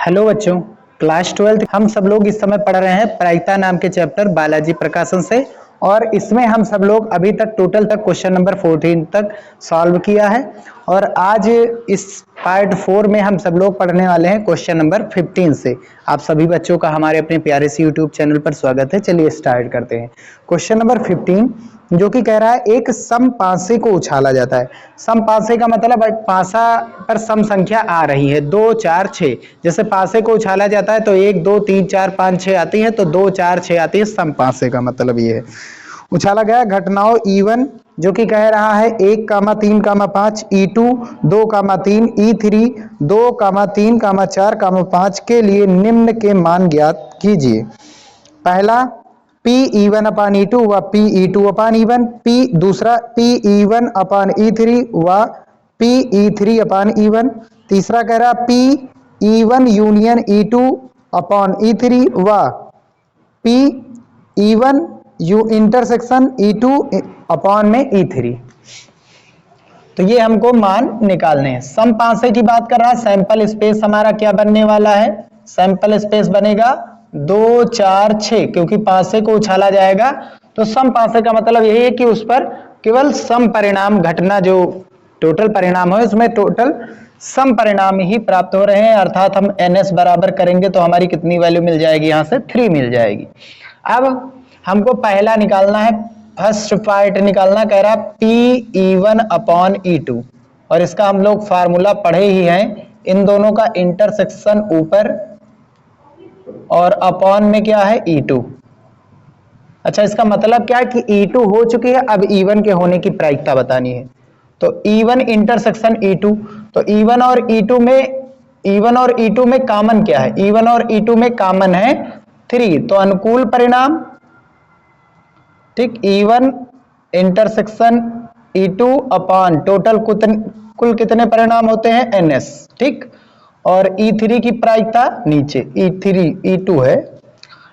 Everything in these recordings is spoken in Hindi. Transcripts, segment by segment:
हेलो बच्चों, क्लास 12 हम सब लोग इस समय पढ़ रहे हैं प्रायिकता नाम के चैप्टर बालाजी प्रकाशन से। और इसमें हम सब लोग अभी तक टोटल तक क्वेश्चन नंबर 14 तक सॉल्व किया है। और आज इस पार्ट 4 में हम सब लोग पढ़ने वाले हैं क्वेश्चन नंबर 15 से। आप सभी बच्चों का हमारे अपने प्यारे से यूट्यूब चैनल पर स्वागत है। चलिए स्टार्ट करते हैं। क्वेश्चन नंबर 15 जो कि कह रहा है एक सम पासे को उछाला जाता है। सम पासे का मतलब पासा पर सम संख्या आ रही है 2 4 6। जैसे पासे को उछाला जाता है तो 1 2 3 4 5 6 आती है, तो 2 4 6 आती है। सम पासे का मतलब ये है। उछाला गया घटनाओं E1 जो कि कह रहा है 1 कामा 3 कामा 5 E2 2 कामा 3 E3 2 कामा 3 कामा 4 कामा 5 के लिए निम्न के मान ज्ञात कीजिए। पहला P E1 अपान E2 व P E2 अपान E1, दूसरा P E1 अपान E3 व P E3 अपान E1। तीसरा कह रहा P E1 यूनियन E2 अपान E3 व P E1 you intersection E2 अपान में E3। तो ये हमको मान निकालने हैं। सम पासे की बात कर रहा है। सैंपल स्पेस हमारा क्या बनने वाला है? सैंपल स्पेस बनेगा 2 4 6, क्योंकि पासे को उछाला जाएगा। तो सम पासे का मतलब यही है कि उस पर केवल सम परिणाम घटना, जो टोटल परिणाम है उसमें टोटल सम परिणाम ही प्राप्त हो रहे हैं। अर्थात हम NS बराबर करेंगे तो हमारी कितनी वैल्यू मिल जाएगी? यहां से 3 मिल जाएगी। अब हमको पहला निकालना है, फर्स्ट पार्ट निकालना। कह रहा P E1 अपॉन E2, और इसका हम लोग फार्मूला पढ़े ही हैं। इन दोनों का इंटरसेक्शन ऊपर और अपॉन में क्या है? E2। अच्छा, इसका मतलब क्या है कि E2 हो चुकी है, अब E1 के होने की प्रायिकता बतानी है। तो E1 इंटरसेक्शन E2, तो E1 और E2 में कॉमन क्या है? E1 और E2 में कॉमन है 3, तो अनुकूल परिणाम, ठीक। E1 intersection E2 upon total कुल कितने परिणाम होते हैं? NS, ठीक। और E3 की प्रायिकता नीचे E3 E2 है,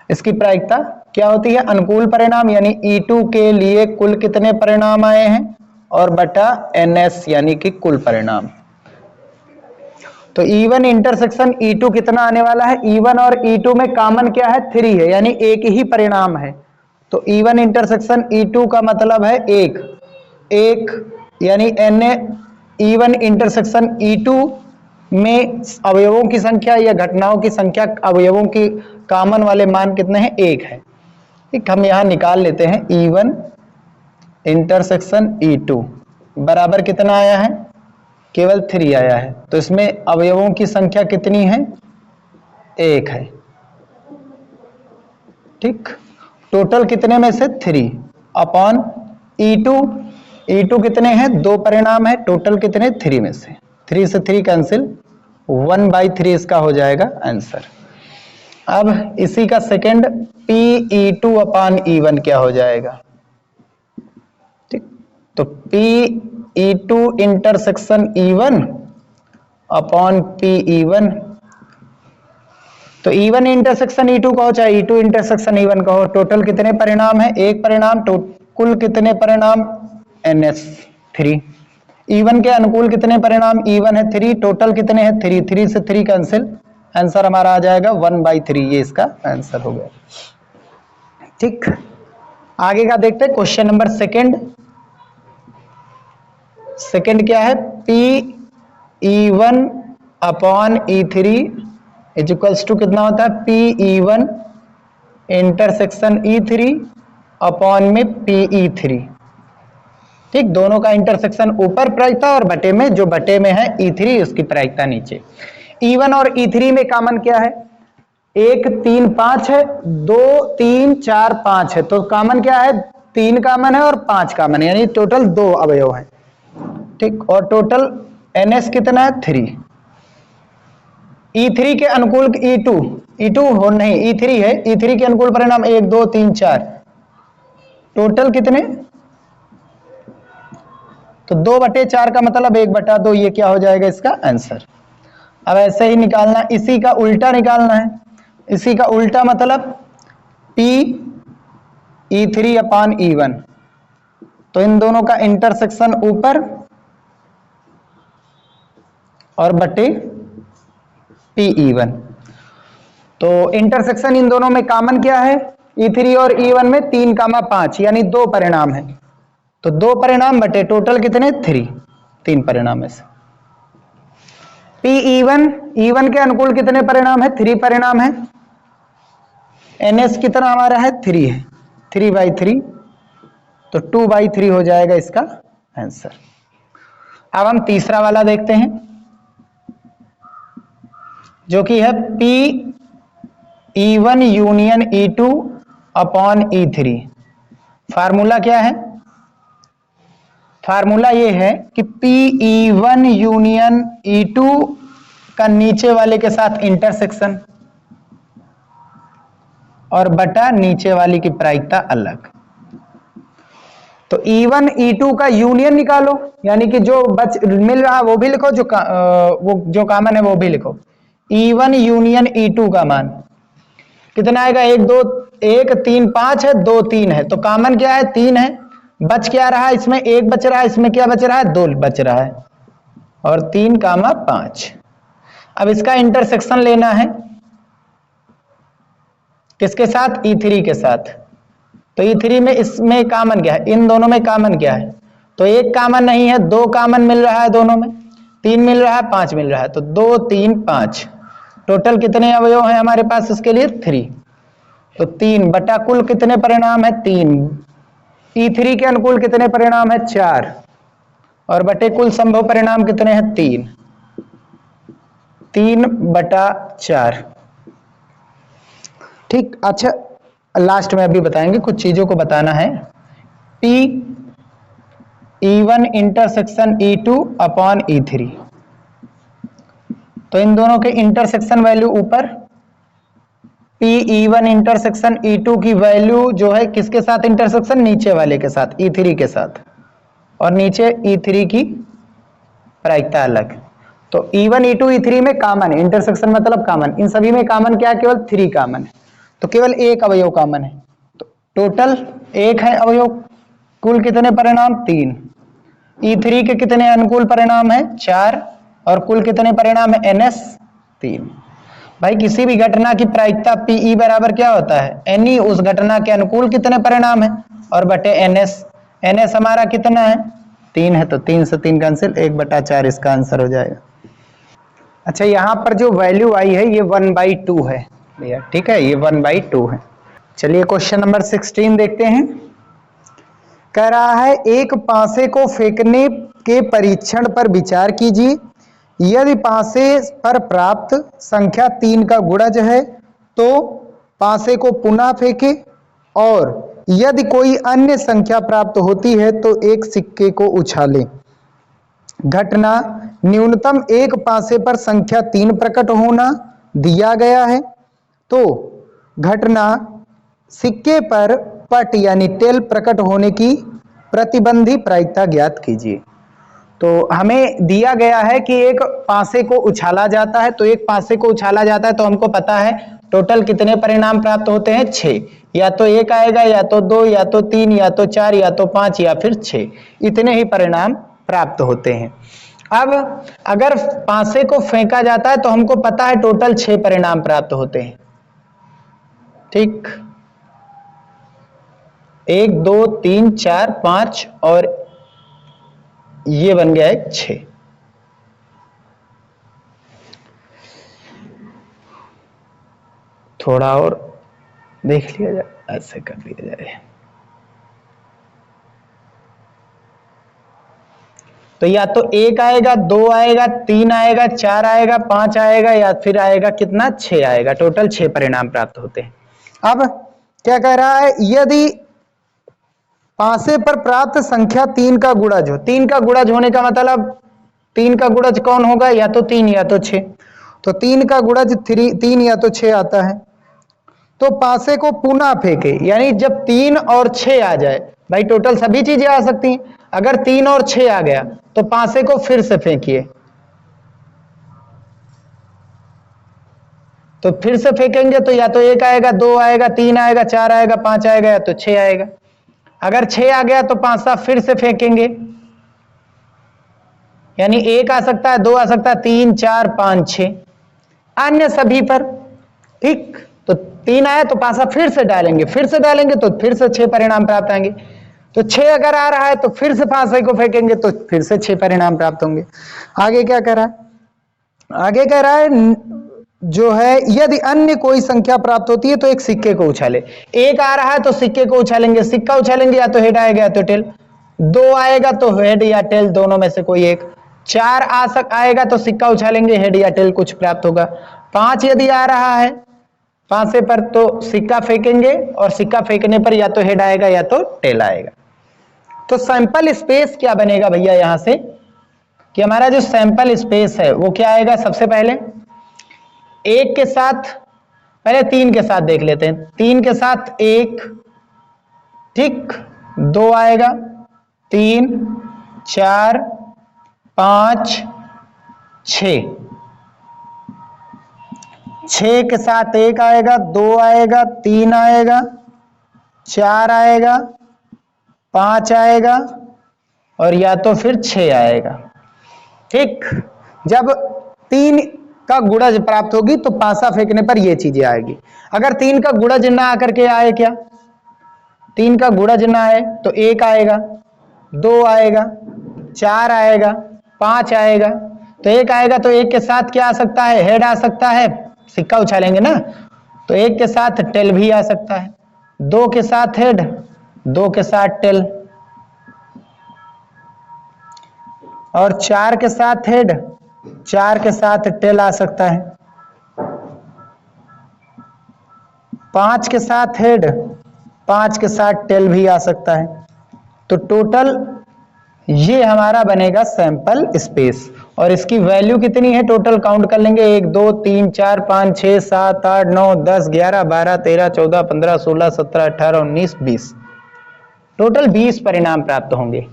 इसकी प्रायिकता क्या होती है? अनुकूल परिणाम, यानी E2 के लिए कुल कितने परिणाम आए हैं, और बटा NS यानी कि कुल परिणाम। तो E1 इंटरसेक्शन E2 कितना आने वाला है? E1 और E2 में कॉमन क्या है? 3 है, यानी एक ही परिणाम है। तो E1 इंटरसेक्शन E2 का मतलब है एक यानी E1 इंटरसेक्शन E2 में अवयवों की संख्या या घटनाओं की संख्या, अवयवों की कॉमन वाले मान कितने हैं? 1 है, ठीक। हम यहां निकाल लेते हैं E1 इंटरसेक्शन E2 बराबर कितना आया है? केवल 3 आया है। तो इसमें अवयवों की संख्या कितनी है? 1 है, ठीक। टोटल कितने में से? 3 अपॉन E2 कितने हैं? 2 परिणाम है, टोटल कितने? 3 में से 3 से 3 कैंसिल, 1/3 इसका हो जाएगा आंसर। अब इसी का सेकंड Pe2 अपान E1 क्या हो जाएगा? ठीक, तो Pe2 intersection E1 upon Pe1। तो E1 इंटरसेक्शन E2 कहो चाहे E2 इंटरसेक्शन E1 कहो, टोटल कितने परिणाम है? एक परिणाम। कुल कितने परिणाम? NS 3। E1 के अनुकूल कितने परिणाम? E1 है 3, टोटल कितने हैं? 3, 3 से 3 कैंसिल, आंसर हमारा आ जाएगा 1/3। ये इसका आंसर हो गया, ठीक। आगे का देखते हैं क्वेश्चन नंबर सेकंड क्या है? Pe1 upon E3 is equals to कितना होता है? Pe1 इंटरसेक्शन E3 अपॉन में Pe3, ठीक। दोनों का इंटरसेक्शन ऊपर प्रायिकता, और बटे में, जो बटे में है E3 उसकी प्रायिकता नीचे। E1 और E3 में कॉमन क्या है? 1 3 5 है, 2 3 4 5 है। तो कॉमन क्या है? 3 कॉमन है और 5 कॉमन है, यानी टोटल 2 अवयव हैं, ठीक। और टोटल NS कितना है? 3। E3 के अनुकूल E2 हो नहीं, E3 है। E3 के अनुकूल परिणाम 1 2 3 4, टोटल कितने? तो 2/4 का मतलब 1/2, ये क्या हो जाएगा इसका आंसर। अब ऐसे ही निकालना, इसी का उल्टा निकालना है। इसी का उल्टा मतलब Pe3 अपान E1, तो इन दोनों का इंटरसेक्शन ऊपर और बटे Pe1। तो इंटरसेक्शन इन दोनों में कॉमन क्या है, E3 और E1 में 3,5 यानी 2 परिणाम है। तो 2 परिणाम बटे टोटल कितने 3 परिणाम है। E1 के अनुकूल कितने परिणाम है 3 परिणाम है। NS कितना हमारा है 3 है, 3/3 तो 2/3 हो जाएगा इसका आंसर। अब हम तीसरा वाला देखते हैं जो कि है E1 union E2 upon E3। Formula क्या है, फार्मूला ये है कि E1 यूनियन E2 का नीचे वाले के साथ इंटरसेक्शन और बटा नीचे वाली की प्रायिकता अलग। तो E1 E2 का यूनियन निकालो, यानी कि जो मिल रहा वो भी लिखो, वो जो कॉमन है वो भी लिखो। E1 यूनियन E2 का मान कितना आएगा, 1 2 1 3 5 है, 2 3 है, तो कॉमन क्या है 3 है। बच क्या रहा है, इसमें 1 बच रहा है, इसमें क्या बच रहा है 2 बच रहा है, और 3,5। अब इसका इंटरसेक्शन लेना है किसके साथ, E3 के साथ। तो E3 में इसमें कॉमन क्या है, इन दोनों में कॉमन क्या है, तो 1 कॉमन नहीं है, 2 कॉमन मिल रहा है दोनों में, 3 मिल रहा है, 5 मिल रहा है, तो 2 3 5 टोटल कितने अवयव हैं हमारे पास इसके लिए 3। तो 3 बटा कुल कितने परिणाम है 3। E3 के अनुकूल कितने परिणाम है 4 और बटे कुल संभव परिणाम कितने हैं 3/4। ठीक, अच्छा लास्ट में अभी बताएंगे, कुछ चीजों को बताना है। E1 intersection E2 upon E3, तो इन दोनों के इंटरसेक्शन वैल्यू ऊपर, E1 इंटरसेक्शन E2 की वैल्यू जो है किसके साथ इंटरसेक्शन, नीचे वाले के साथ E3 के साथ, और नीचे E3 की प्रायिकता अलग। तो E1 E2 E3 में कॉमन है, इंटरसेक्शन मतलब कॉमन, इन सभी में कॉमन क्या है, केवल 3 कॉमन है, तो केवल 1 अवयव कॉमन है, तो टोटल 1 है अवयव, कुल कितने परिणाम 3। E3 के कितने अनुकूल परिणाम है 4 और कुल कितने परिणाम है NS 3। भाई किसी भी घटना की प्रायिकता PE बराबर क्या होता है, NE, उस घटना के अनुकूल कितने परिणाम है और बटे NS हमारा कितना है 3 है, तो 3 से 3 कैंसिल, 1/4 इसका आंसर हो जाएगा। अच्छा, यहां पर जो वैल्यू आई है ये 1/2 है भैया, ठीक है, ये 1/2 है। चलिए क्वेश्चन नंबर 16 देखते हैं। कह रहा है एक पासे को फेंकने के परीक्षण पर विचार कीजिए, यदि पासे पर प्राप्त संख्या 3 का गुणज है तो पासे को पुनः फेंके, और यदि कोई अन्य संख्या प्राप्त होती है तो एक सिक्के को उछाले। घटना न्यूनतम एक पासे पर संख्या 3 प्रकट होना दिया गया है, तो घटना सिक्के पर पट यानी टेल प्रकट होने की प्रतिबंधी प्रायिकता ज्ञात कीजिए। तो हमें दिया गया है कि एक पासे को उछाला जाता है, तो एक पासे को उछाला जाता है तो हमको पता है टोटल कितने परिणाम प्राप्त होते हैं 6, या तो 1 आएगा, या तो 2, या तो 3, या तो 4, या तो 5, या फिर 6, इतने ही परिणाम प्राप्त होते हैं। अब अगर पासे को फेंका जाता है तो हमको पता है टोटल 6 परिणाम प्राप्त होते हैं, ठीक, 1 2 3 4 5 और ये बन गया है 6। थोड़ा और देख लिया जाए, ऐसे कर लिया जाए, तो या तो 1 आएगा, 2 आएगा, 3 आएगा, 4 आएगा, 5 आएगा, या फिर आएगा कितना 6 आएगा। टोटल 6 परिणाम प्राप्त होते हैं। अब क्या कह रहा है, यदि पासे पर प्राप्त संख्या 3 का गुणज हो, 3 का गुणज होने का मतलब 3 का गुणज कौन होगा, या तो 3 या तो 6, तो 3 का गुणज 3 या तो 6 आता है, तो पासे को पुनः फेंके, यानी जब 3 और 6 आ जाए, भाई टोटल सभी चीजें आ सकती हैं, अगर 3 और 6 आ गया तो पासे को फिर से फेंकिए, तो फिर से फेंकेंगे तो या तो 1 आएगा, 2 आएगा, 3 आएगा, 4 आएगा, 5 आएगा, या तो 6 आएगा। अगर 6 आ गया तो 5 सा फिर से फेंकेंगे, यानी 1 आ सकता है, 2 आ सकता है, 3 4 5 6, अन्य सभी पर ठीक, तो 3 आया तो पासा फिर से डालेंगे, फिर से डालेंगे तो फिर से 6 परिणाम प्राप्त आएंगे। तो 6 अगर आ रहा है तो फिर से पासे को फेंकेंगे तो फिर से 6 परिणाम प्राप्त होंगे। आगे क्या कह रहा है, आगे कह रहा है जो है यदि अन्य कोई संख्या प्राप्त होती है तो एक सिक्के को उछाले। एक आ रहा है तो सिक्के को उछालेंगे, सिक्का उछालेंगे या तो हेड आएगा या तो टेल। 2 आएगा तो हेड या टेल दोनों में से कोई एक। 4 आएगा तो सिक्का उछालेंगे, हेड या टेल कुछ प्राप्त होगा। 5 यदि आ रहा है पांसे पर तो सिक्का फेंकेंगे और सिक्का फेंकने पर या तो हेड आएगा या तो टेल आएगा। तो सैंपल स्पेस क्या बनेगा भैया यहां से कि हमारा जो सैंपल स्पेस है वो क्या आएगा। सबसे पहले एक के साथ, पहले 3 के साथ देख लेते हैं। 3 के साथ 1, ठीक, 2 आएगा, 3, 4, 5, 6। 6 के साथ 1 आएगा, 2 आएगा, 3 आएगा, 4 आएगा, 5 आएगा और या तो फिर 6 आएगा। ठीक, जब 3 का गुणज प्राप्त होगी तो पासा फेंकने पर ये चीजें आएगी। अगर 3 का गुणज ना आकर के आए, क्या 3 का गुणज ना आए तो 1 आएगा, 2 आएगा, 4 आएगा, 5 आएगा। तो 1 आएगा तो 1 के साथ क्या आ सकता है, हेड आ सकता है, सिक्का उछालेंगे ना, तो 1 के साथ टेल भी आ सकता है। 2 के साथ हेड, 2 के साथ टेल और 4 के साथ हेड, 4 के साथ टेल आ सकता है। 5 के साथ हेड, 5 के साथ टेल भी आ सकता है। तो टोटल ये हमारा बनेगा सैंपल स्पेस। और इसकी वैल्यू कितनी है, टोटल काउंट कर लेंगे 1 2 3 4 5 6 7 8 9 10 11 12 13 14 15 16 17 18 19 20, टोटल 20 परिणाम प्राप्त होंगे।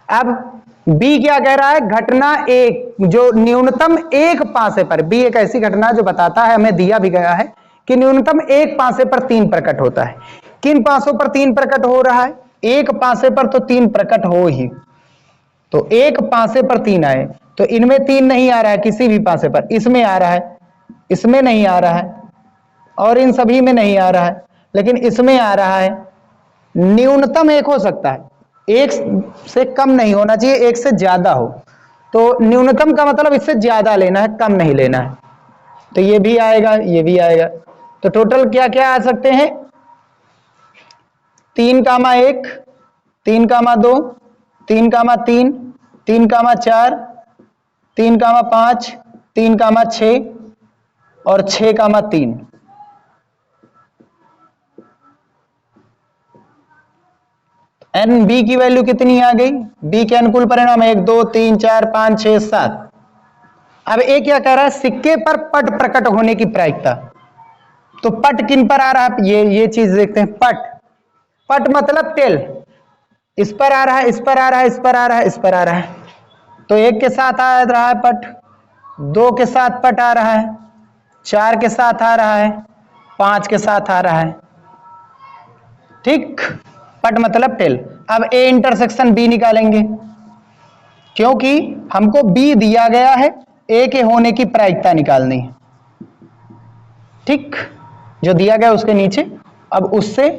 अब बी क्या कह रहा है, घटना एक जो न्यूनतम एक पासे पर, बी एक ऐसी घटना जो बताता है, हमें दिया भी गया है कि न्यूनतम एक पासे पर 3 प्रकट होता है। किन पासों पर 3 प्रकट हो रहा है, एक पासे पर तो 3 प्रकट हो ही, तो एक पासे पर 3 आए तो इनमें 3 नहीं आ रहा है, किसी भी पासे पर, इसमें आ रहा है, इसमें नहीं आ रहा है और इन सभी में नहीं आ रहा है, लेकिन इसमें आ रहा है। न्यूनतम एक हो सकता है, एक से कम नहीं होना चाहिए, एक से ज्यादा हो। तो न्यूनतम का मतलब इससे ज्यादा लेना है, कम नहीं लेना है। तो ये भी आएगा, ये भी आएगा। तो टोटल क्या क्या आ सकते हैं, 3,1, 3,2, 3,3, 3,4, 3,5, 3,6 और 6,3। एन बी की वैल्यू कितनी आ गई, बी के अनुकूल परिणाम 1 2 3 4 5 6 7। अब ए क्या कह रहा है, सिक्के पर पट प्रकट होने की प्रायिकता। तो पट किन पर आ रहा है, ये चीज देखते हैं। पट, पट मतलब टेल, इस पर आ रहा है, इस पर आ रहा है, इस पर आ रहा है, इस पर आ रहा है। तो 1 के साथ आ रहा है पट, 2 के साथ पट आ रहा है, 4 के साथ आ रहा है, 5 के साथ आ रहा है। ठीक, पट मतलब टेल। अब ए इंटरसेक्शन बी निकालेंगे, क्योंकि हमको बी दिया गया है, ए के होने की प्रायिकता निकालनी है। ठीक, जो दिया गया उसके नीचे, अब उससे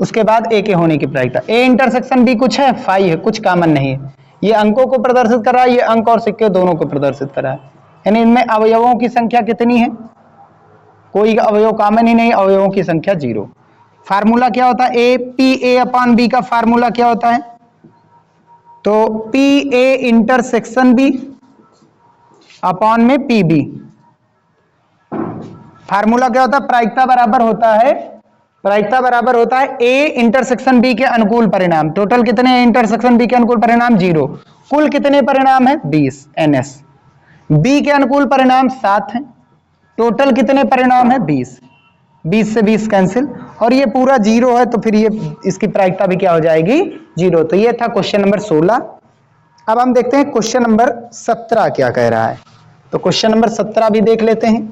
उसके बाद ए के होने की प्रायिकता। ए इंटरसेक्शन बी कुछ है, फाई है, कुछ कॉमन नहीं है। ये अंकों को प्रदर्शित कर रहा है, ये अंक और सिक्के दोनों को प्रदर्शित कर रहा है। यानी इनमें अवयवों की संख्या कितनी है, कोई अवयव कॉमन ही नहीं, अवयवों की संख्या 0। फार्मूला क्या होता है, A P A upon B का फार्मूला क्या होता है, तो P A intersection B upon में पी बी। फार्मूला क्या होता है, प्रायिकता बराबर होता है, प्रायिकता बराबर होता है ए इंटरसेक्शन बी के अनुकूल परिणाम। टोटल कितने हैं इंटरसेक्शन बी के अनुकूल परिणाम, 0। कुल कितने परिणाम है, 20 एनएस। बी के अनुकूल परिणाम 7 हैं, टोटल कितने परिणाम है, 20। 20 से 20 कैंसिल और ये पूरा 0 है, तो फिर ये इसकी प्रायिकता भी क्या हो जाएगी, 0। तो ये था क्वेश्चन नंबर 16। अब हम देखते हैं क्वेश्चन नंबर 17 क्या कह रहा है। तो क्वेश्चन नंबर 17 भी देख लेते हैं।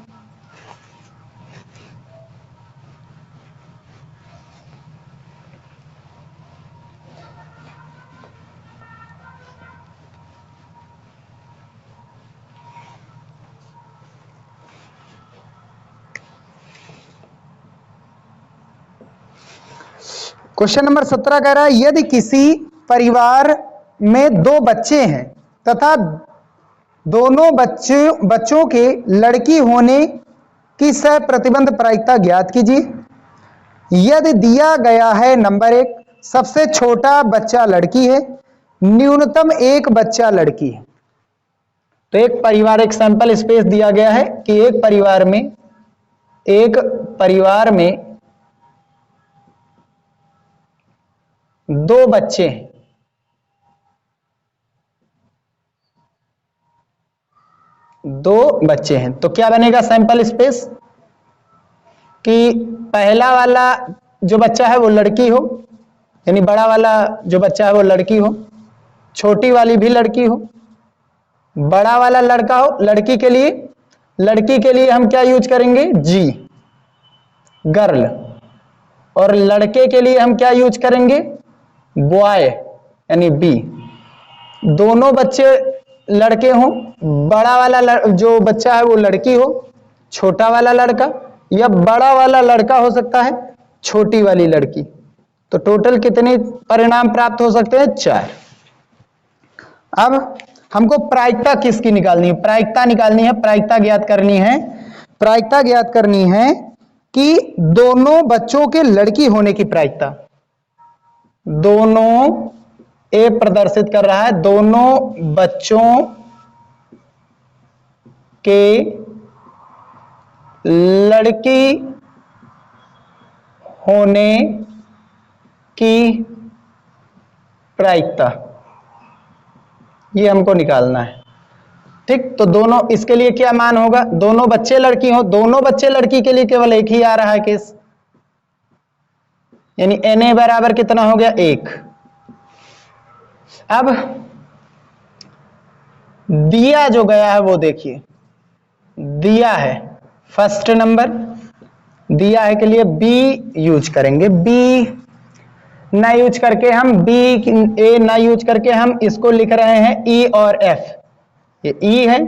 क्वेश्चन नंबर 17 कह रहा है यदि किसी परिवार में दो बच्चे हैं तथा दोनों बच्चों के लड़की होने की सह प्रतिबंध प्रायिकता ज्ञात कीजिए। यदि दिया गया है नंबर 1 सबसे छोटा बच्चा लड़की है, न्यूनतम एक बच्चा लड़की है। तो एक परिवार, एक सैंपल स्पेस दिया गया है कि एक परिवार में दो बच्चे हैं, तो क्या बनेगा सैंपल स्पेस कि पहला वाला जो बच्चा है वो लड़की हो, यानी बड़ा वाला जो बच्चा है वो लड़की हो, छोटी वाली भी लड़की हो, बड़ा वाला लड़का हो। लड़की के लिए हम क्या यूज करेंगे? जी, गर्ल। और लड़के के लिए हम क्या यूज करेंगे? बॉय, यानी बी। दोनों बच्चे लड़के हों, बड़ा वाला जो बच्चा है वो लड़की हो, छोटा वाला लड़का, या बड़ा वाला लड़का हो सकता है, छोटी वाली लड़की। तो टोटल कितने परिणाम प्राप्त हो सकते हैं? 4। अब हमको प्रायिकता किसकी निकालनी है? प्रायिकता निकालनी है, प्रायिकता ज्ञात करनी है कि दोनों बच्चों के लड़की होने की प्रायिकता। दोनों, ए प्रदर्शित कर रहा है दोनों बच्चों के लड़की होने की प्रायिकता, ये हमको निकालना है। ठीक, तो दोनों, इसके लिए क्या मान होगा? दोनों बच्चे लड़की हो, दोनों बच्चे लड़की के लिए केवल एक ही आ रहा है केस, यानी Na बराबर कितना हो गया? 1। अब दिया जो गया है वो देखिए, दिया है फर्स्ट नंबर, दिया है के लिए बी यूज करेंगे। बी ना यूज करके हम ए ना यूज करके हम इसको लिख रहे हैं ई और एफ। ये ई है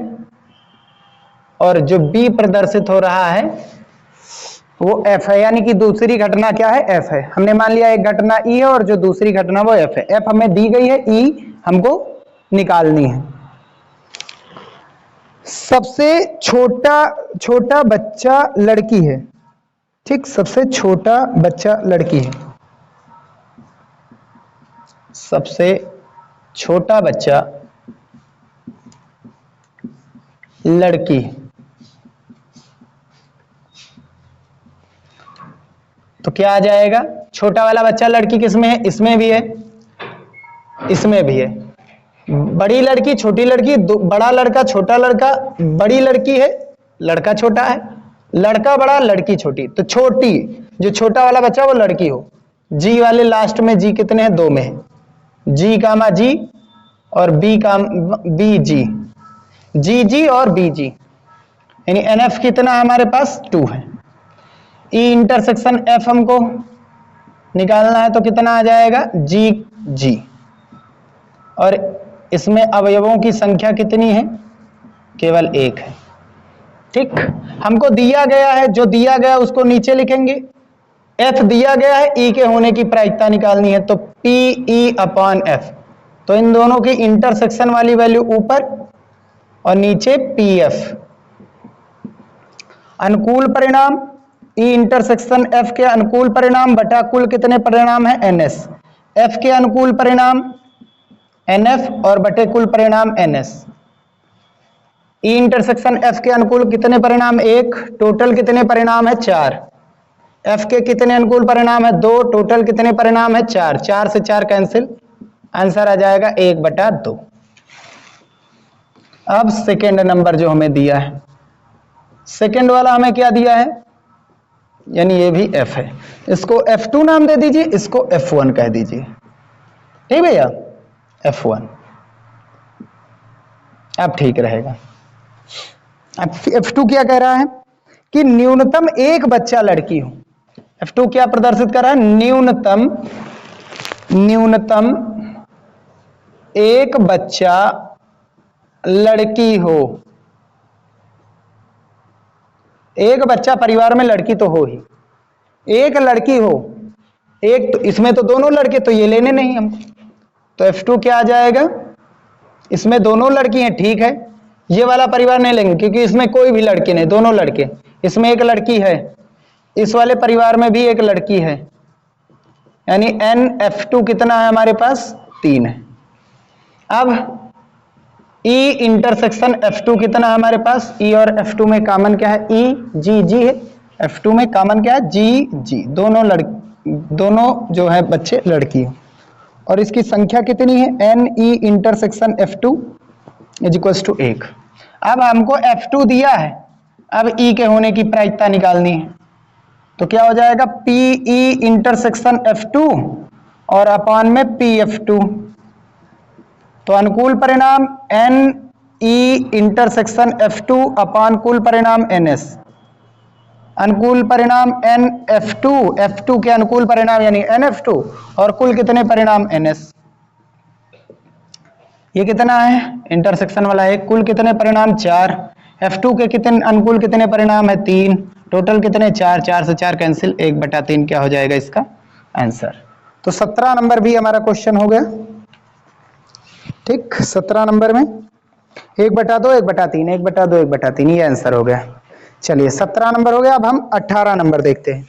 और जो बी प्रदर्शित हो रहा है वो एफ है, यानी कि दूसरी घटना क्या है? एफ है। हमने मान लिया एक घटना ई है और जो दूसरी घटना वो एफ है। एफ हमें दी गई है, ई हमको निकालनी है। सबसे छोटा बच्चा लड़की है। ठीक, सबसे छोटा बच्चा लड़की है, सबसे छोटा बच्चा लड़की। तो क्या आ जाएगा? छोटा वाला बच्चा लड़की किसमें है? इसमें भी है, इसमें भी है। बड़ी लड़की, छोटी लड़की, बड़ा लड़का, छोटा लड़का, बड़ी लड़की है, लड़का छोटा है, लड़का बड़ा, लड़की छोटी। तो छोटी, जो छोटा वाला बच्चा वो लड़की हो। जी वाले लास्ट में जी कितने हैं? 2 में है। जी कामा जी और बी जी, जी और बी जी, यानी एनएफ कितना है हमारे पास? 2 है। ई इंटरसेक्शन एफ हमको निकालना है, तो कितना आ जाएगा? जी जी। और इसमें अवयवों की संख्या कितनी है? केवल 1 है। ठीक, हमको दिया गया है, जो दिया गया उसको नीचे लिखेंगे। एफ दिया गया है, ई के होने की प्रायिकता निकालनी है, तो पी ई अपॉन एफ। तो इन दोनों की इंटरसेक्शन वाली वैल्यू ऊपर और नीचे पी एफ। अनुकूल परिणाम ई इंटरसेक्शन एफ के अनुकूल परिणाम बटा कुल कितने परिणाम है? एनएस। एफ के अनुकूल परिणाम एनएफ और बटे कुल परिणाम एनएस। ई इंटरसेक्शन एफ के अनुकूल कितने परिणाम? 1। टोटल कितने परिणाम है? 4। एफ के कितने अनुकूल परिणाम है? 2। टोटल कितने परिणाम है? 4। 4 से 4 कैंसिल, आंसर आ जाएगा 1/2। अब सेकेंड नंबर जो हमें दिया है, सेकेंड वाला हमें क्या दिया है? यानी ये भी एफ है, इसको F2 नाम दे दीजिए, इसको F1 कह दीजिए। ठीक भैया, F1 अब ठीक रहेगा। अब F2 क्या कह रहा है कि न्यूनतम एक बच्चा लड़की हो। F2 क्या प्रदर्शित कर रहा है? न्यूनतम एक बच्चा लड़की हो। एक बच्चा परिवार में लड़की तो हो ही, एक लड़की हो, एक तो इसमें तो दोनों लड़के, तो ये लेने नहीं हमको, तो F2 क्या आ जाएगा, इसमें दोनों लड़की हैं, ठीक है, ये वाला परिवार नहीं लेंगे क्योंकि इसमें कोई भी लड़के नहीं, दोनों लड़के, इसमें एक लड़की है, इस वाले परिवार में भी एक लड़की है, यानी NF2 कितना है हमारे पास, 3 है। अब E इंटरसेक्शन F2 कितना है हमारे पास, E और F2 में कॉमन क्या है, E G है, F2 में कॉमन क्या है, G, दोनों जो है बच्चे लड़की है, और इसकी संख्या कितनी है, NE intersection F2 is equals to 1। अब हमको F2 दिया है, अब E के होने की प्रायिकता निकालनी है, तो क्या हो जाएगा, PE इंटरसेक्शन F2 और अपान में PF2, तो अनुकूल परिणाम NE इंटरसेक्शन F2 अपान कुल परिणाम NS, अनुकूल परिणाम F2 के अनुकूल परिणाम यानी NF2 और कुल कितने परिणाम NS, ये कितना है इंटरसेक्शन वाला है, कुल कितने परिणाम 4, F2 के कितने अनुकूल कितने परिणाम है 3, टोटल कितने 4, 4 से 4 कैंसिल, 1/3 क्या हो जाएगा इसका आंसर। तो 17 नंबर भी हमारा क्वेश्चन हो गया, ठीक, 17 नंबर में 1/2 1/3 1/2 1/3 ये आंसर हो गया। चलिए 17 नंबर हो गया, अब हम 18 नंबर देखते हैं।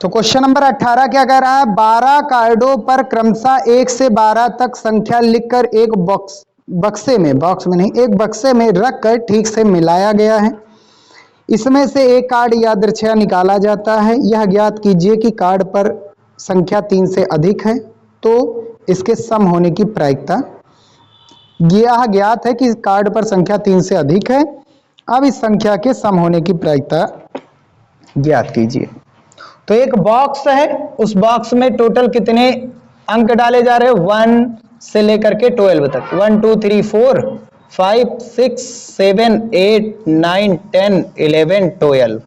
तो क्वेश्चन नंबर 18 क्या कह रहा है, 12 कार्डों पर क्रमशः 1 से 12 तक संख्या लिखकर एक बक्से में रखकर ठीक से मिलाया गया है। इसमें से एक कार्ड यादृच्छिक निकाला जाता है। यह ज्ञात कीजिए कि कार्ड पर संख्या 3 से अधिक है तो इसके सम होने की प्रायिकता। यह ज्ञात है कि कार्ड पर संख्या 3 से अधिक है, अब इस संख्या के सम होने की प्रायिकता ज्ञात कीजिए। तो एक बॉक्स है, उस बॉक्स में टोटल कितने अंक डाले जा रहे हैं, 1 से लेकर के 12 तक, 1 2 3 4 5 6 7 8 9 10 11 12,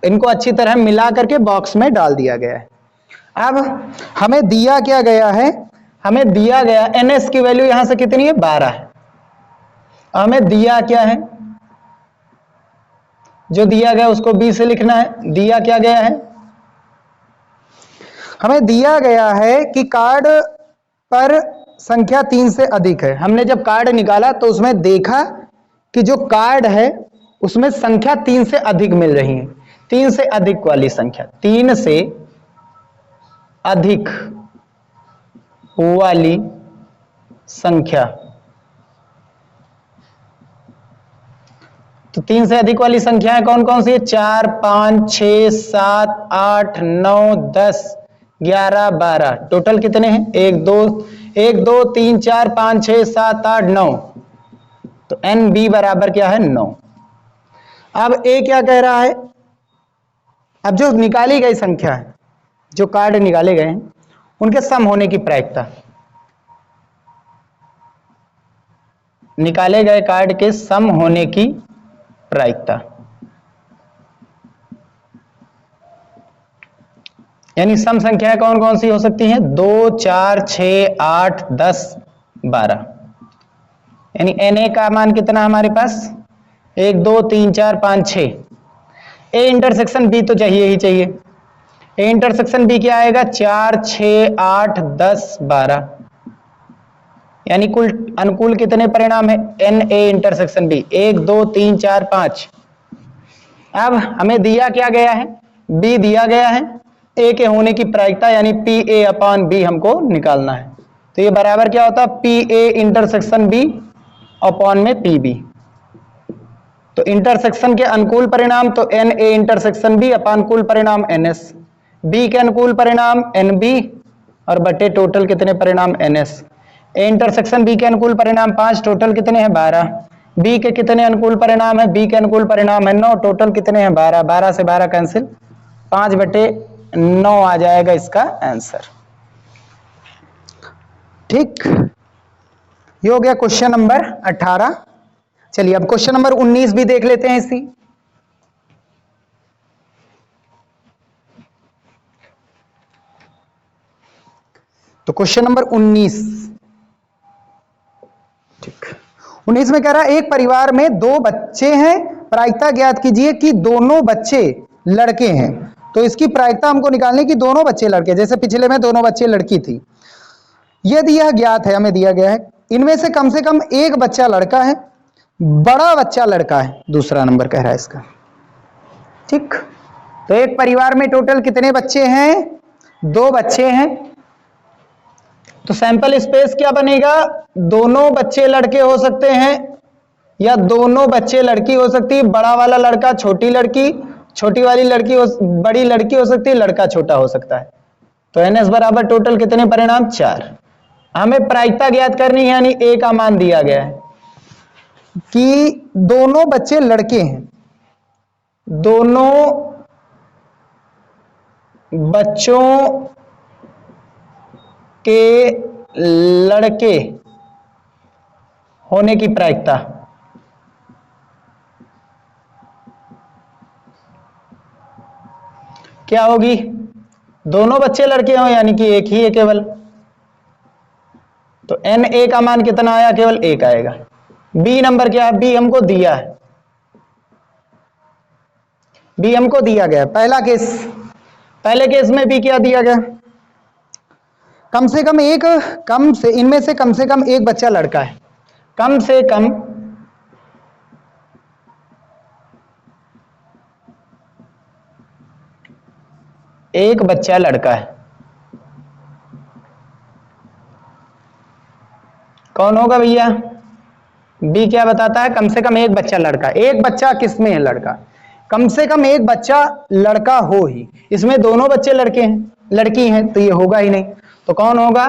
इनको अच्छी तरह मिला करके बॉक्स में डाल दिया गया है। अब हमें दिया क्या गया है, हमें दिया गया NS की वैल्यू यहां से कितनी है 12 है। हमें दिया क्या है, जो दिया गया उसको B से लिखना है। दिया क्या गया है, हमें दिया गया है कि कार्ड पर संख्या 3 से अधिक है। हमने जब कार्ड निकाला तो उसमें देखा कि जो कार्ड है उसमें संख्या 3 से अधिक मिल रही है, 3 से अधिक वाली संख्या, 3 से अधिक वाली संख्या, तो 3 से अधिक वाली संख्याएं कौन कौन सी है, 4 5 6 7 8 9 10 11 12, टोटल कितने हैं 1 2 3 4 5 6 7 8 9, तो NB बराबर क्या है 9। अब A क्या कह रहा है, अब जो निकाली गई संख्या है, जो कार्ड निकाले गए हैं उनके सम होने की प्रायिकता, निकाले गए कार्ड के सम होने की प्रायिकता, यानी सम संख्याएं कौन कौन सी हो सकती हैं, 2 4 6 8 10 12, यानी NA का मान कितना हमारे पास 1 2 3 4 5 6। A इंटरसेक्शन B तो चाहिए ही चाहिए, A इंटरसेक्शन B क्या आएगा 4 6 8 10 12, यानी कुल अनुकूल कितने परिणाम है NA इंटरसेक्शन B 1 2 3 4 5। अब हमें दिया क्या गया है, B दिया गया है, A के होने की प्रायिकता यानी PA अपान B हमको निकालना है। तो ये बराबर क्या होता है PA इंटरसेक्शन B अपॉन में PB। तो इंटरसेक्शन के अनुकूल परिणाम तो NA इंटरसेक्शन B अपान कुल परिणाम NS, B के अनुकूल परिणाम NB और बटे टोटल कितने परिणाम NS। A इंटरसेक्शन B के अनुकूल परिणाम 5, टोटल कितने हैं 12। B के कितने अनुकूल परिणाम है, B के अनुकूल परिणाम है 9, टोटल कितने हैं 12, 12 से 12 कैंसिल, 5/9 आ जाएगा इसका आंसर। ठीक, ये हो गया क्वेश्चन नंबर 18। चलिए अब क्वेश्चन नंबर 19 भी देख लेते हैं इसी। तो क्वेश्चन नंबर 19, ठीक, 19 में कह रहा है एक परिवार में दो बच्चे हैं, प्रायिकता ज्ञात कीजिए कि दोनों बच्चे लड़के हैं। तो इसकी प्रायिकता हमको निकालनी कि दोनों बच्चे लड़के, जैसे पिछले में दोनों बच्चे लड़की थी। यदि यह ज्ञात है, हमें दिया गया है, इनमें से कम एक बच्चा लड़का है, बड़ा बच्चा लड़का है, दूसरा नंबर कह रहा है इसका। ठीक, तो एक परिवार में टोटल कितने बच्चे हैं? 2 बच्चे हैं। तो सैंपल स्पेस क्या बनेगा? दोनों बच्चे लड़के हो सकते हैं या दोनों बच्चे लड़की हो सकती है। बड़ा वाला लड़का छोटी लड़की, छोटी वाली लड़की बड़ी लड़की हो सकती है, लड़का छोटा हो सकता है। तो NS बराबर टोटल कितने परिणाम? 4। हमें प्रायिकता ज्ञात करनी है, यानी A का मान दिया गया है कि दोनों बच्चे लड़के हैं, दोनों बच्चों के लड़के होने की प्रायिकता क्या होगी? दोनों बच्चे लड़के हों, यानी कि एक ही है केवल। तो NA का मान कितना आया? केवल 1 आएगा। B नंबर क्या है? B हमको दिया है, B हमको दिया गया। पहला केस, पहले केस में B क्या दिया गया? इनमें से कम एक बच्चा लड़का है। कम से कम एक बच्चा लड़का है। कौन होगा भैया? B क्या बताता है? कम से कम एक बच्चा लड़का। एक बच्चा किसमें है? लड़का। कम से कम एक बच्चा लड़का हो ही। इसमें दोनों बच्चे लड़के हैं, लड़की हैं, तो ये होगा ही नहीं। तो कौन होगा?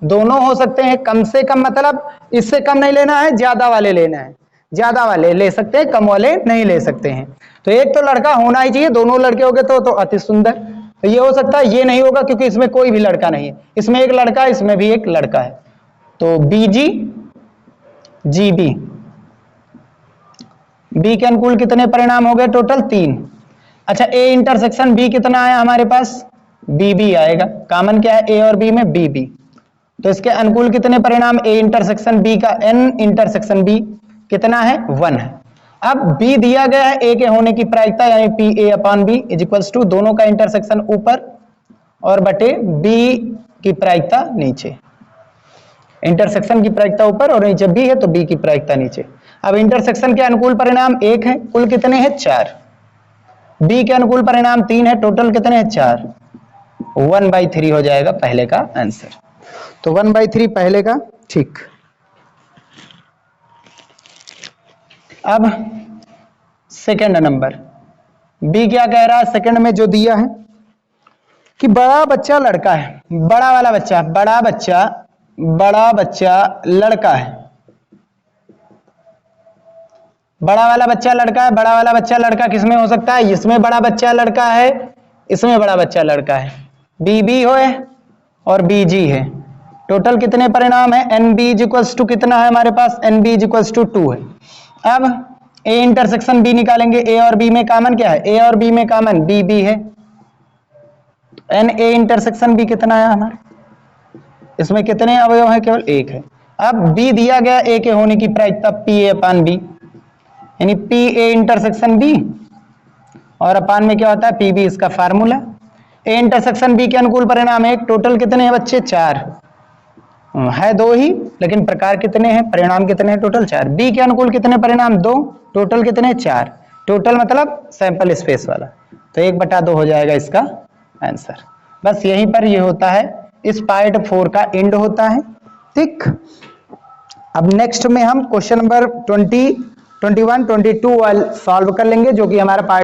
दोनों हो सकते हैं। कम से कम मतलब इससे कम नहीं लेना है, ज्यादा वाले लेना है। ज्यादा वाले ले सकते हैं, कम वाले नहीं ले सकते हैं। तो एक तो लड़का होना ही चाहिए, दोनों लड़के हो गए तो अति सुंदर। तो ये हो सकता है, ये नहीं होगा क्योंकि इसमें कोई भी लड़का नहीं है। इसमें एक लड़का है, इसमें भी एक लड़का है। तो BG GB, B के अनुकूल कितने परिणाम हो गए? टोटल 3। अच्छा, A इंटरसेक्शन B कितना आया हमारे पास? BB आएगा। कॉमन क्या है A और B में? BB। तो इसके अनुकूल कितने परिणाम? A इंटरसेक्शन B का N इंटरसेक्शन B कितना है? 1 है। अब B दिया गया है, A के होने की प्रायिकता यानी PA/B इज इक्वल्स टू दोनों का इंटरसेक्शन ऊपर और बटे B की प्रायिकता नीचे। इंटरसेक्शन की प्रायिकता ऊपर और नीचे B है तो B की प्रायिकता नीचे। अब इंटरसेक्शन के अनुकूल परिणाम 1 है, कुल कितने हैं? 4। B के अनुकूल परिणाम 3 है, टोटल कितने हैं? 4। 1/3 हो जाएगा पहले का आंसर। तो 1/3 पहले का। ठीक, अब सेकंड नंबर B क्या कह रहा है? सेकंड में जो दिया है कि बड़ा बच्चा लड़का है, बड़ा वाला बच्चा, बड़ा बच्चा लड़का है, बड़ा वाला बच्चा लड़का है। बड़ा वाला बच्चा लड़का किसमें हो सकता है? इसमें बड़ा बच्चा लड़का है, इसमें बड़ा बच्चा लड़का है। BB हो और BG है। टोटल कितने परिणाम है? NB इक्वल्स टू कितना है हमारे पास? NB इक्वल्स टू 2 है। अब A इंटरसेक्शन B निकालेंगे। A और B में कॉमन क्या है? A और B में कॉमन BB है। NA इंटरसेक्शन B कितना है हमारे? इसमें कितने अवयव हैं? केवल 1 है। अब B दिया गया, A के होने की प्रायिकता PA/B यानी PA इंटरसेक्शन B और अपान में क्या होता है? PB इसका फार्मूला। A इंटरसेक्शन B के अनुकूल परिणाम 1, टोटल कितने हैं बच्चे? 4 है, 2 ही, लेकिन प्रकार कितने हैं? परिणाम कितने हैं? टोटल 4। B के अनुकूल कितने परिणाम? 2, टोटल कितने? 4। टोटल मतलब सैंपल स्पेस वाला, तो 1/2 हो जाएगा इसका आंसर। बस यहीं पर ये होता है, इस पार्ट 4 का एंड होता है। ठीक, अब नेक्स्ट में हम क्वेश्चन नंबर 20, 21, 22 सॉल्व कर लेंगे, जो कि हमारा पार्ट